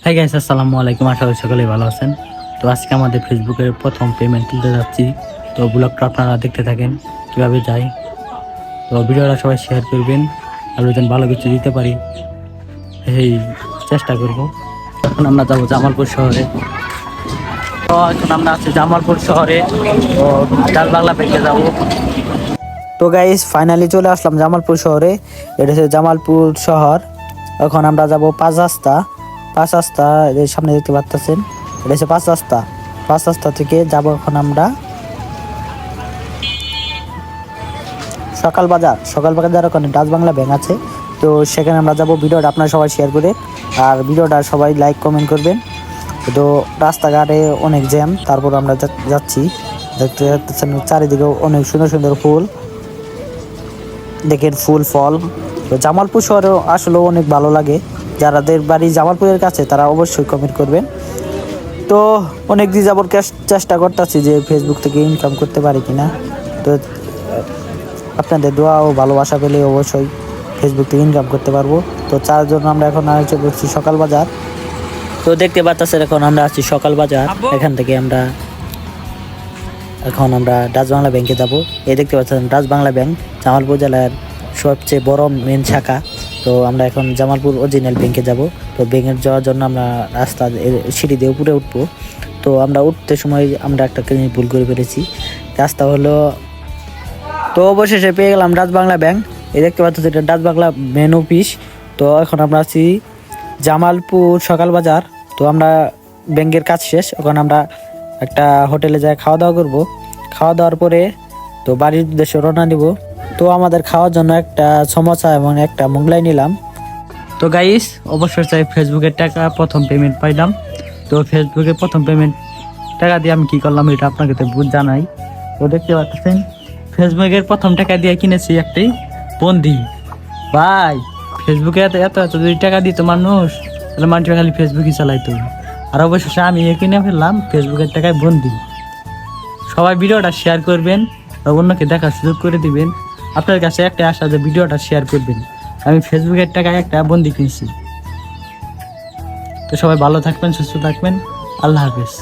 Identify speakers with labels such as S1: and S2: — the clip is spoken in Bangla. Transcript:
S1: হাই গাইস, আসসালামু আলাইকুম। আশা করি সকলেই ভালো আছেন। তো আজকে আমাদের ফেসবুকের প্রথম পেমেন্ট তুলতে যাচ্ছি। তো ব্লগটা আপনারা দেখতে থাকেন কিভাবে যায়। তো ভিডিওটা সবাই শেয়ার করবেন, আর যেন ভালো কিছু দিতে পারি এই চেষ্টা করব। এখন আমরা যাবো জামালপুর শহরে। তো এখন আমরা আছি জামালপুর শহরে। তো ডাচ বাংলা ব্যাংকে যাবো।
S2: তো গাইস ফাইনালি চলে আসলাম জামালপুর শহরে। এটা হচ্ছে জামালপুর শহর। এখন আমরা যাব পাঁচ রাস্তা এর সামনে দেখতে পাচ্ছেন, এটা হচ্ছে পাঁচ রাস্তা থেকে যাব এখন আমরা সকাল বাজার ওখানে ডাচ বাংলা ব্যাংক আছে। তো সেখানে আমরা যাব। ভিডিওটা আপনারা সবাই শেয়ার করে আর ভিডিওটা সবাই লাইক কমেন্ট করবেন। তো রাস্তাঘাটে অনেক জ্যাম, তারপর আমরা যাচ্ছি। দেখতে পাচ্ছেন চারিদিকে অনেক সুন্দর সুন্দর ফুল, দেখেন ফুল ফল। তো জামালপুর শহরে আসলে অনেক ভালো লাগে। যারাদের বাড়ি জামালপুরের কাছে তারা অবশ্যই কমেন্ট করবেন। তো অনেক দিন যাবত চেষ্টা করতেছি যে ফেসবুক থেকে ইনকাম করতে পারি কিনা। তো আপনাদের দোয়া ও ভালোবাসা পেলে অবশ্যই ফেসবুক থেকে ইনকাম করতে পারবো। তো তার জন্য আমরা এখন আলোচনা করছি সকাল বাজার। তো দেখতে পাচ্ছেন এখন আমরা আছি সকাল বাজার। এখান থেকে এখন আমরা ডাচ বাংলা ব্যাংকে যাব। এই দেখতে পাচ্ছেন ডাচ বাংলা ব্যাংক জামালপুর জেলার সবচেয়ে বড় মেন শাখা। তো আমরা এখন জামালপুর অরিজিনাল ব্যাংকে যাব। তো ব্যাংকে যাওয়ার জন্য আমরা রাস্তা সিঁড়ি দিয়ে উপরে উঠবো। তো আমরা উঠতে সময় আমরা একটা ভুল করে ফেলেছি। রাস্তা হলো, তো অবশেষে পেয়ে গেলাম ডাচ বাংলা ব্যাংক। এই দেখতে পাচ্ছেন এটা ডাচ বাংলা মেন অফিস। তো এখন আমরা আছি জামালপুর সকাল বাজার। তো আমরা ব্যাংকের কাজ শেষ, এখন আমরা একটা হোটেলে যাই খাওয়া দাওয়া করবো। খাওয়া দাওয়ার পরে তো বাড়ির উদ্দেশ্যে রওনা দিব। তো আমাদের খাওয়ার জন্য একটা সমোসা এবং একটা মোগলাই নিলাম।
S1: তো গাইস, অবশ্যই চাই ফেসবুকের টাকা প্রথম পেমেন্ট পাইলাম। তো ফেসবুকের প্রথম পেমেন্ট টাকা দিয়ে আমি কি করলাম এটা আপনাকে তো জানাই। তো দেখতে পাচ্ছেন ফেসবুকের প্রথম টাকা দিয়ে কিনেছি একটি বন্দি। ভাই, ফেসবুকে এত এত এত যদি টাকা দিত মানুষ, তাহলে মানুষ খালি ফেসবুকই চালাইতো। আর অবশেষে আমি কিনে ফেললাম ফেসবুকের টাকায় বন্দি। সবাই ভিডিওটা শেয়ার করবেন, অন্যকে দেখার সুযোগ করে দিবেন। আপনার কাছে একটা আশা যে ভিডিওটা শেয়ার করবেন। আমি ফেসবুকের টাকায় একটা বন্দি কিনছি। তো সবাই ভালো থাকবেন, সুস্থ থাকবেন। আল্লাহ হাফেজ।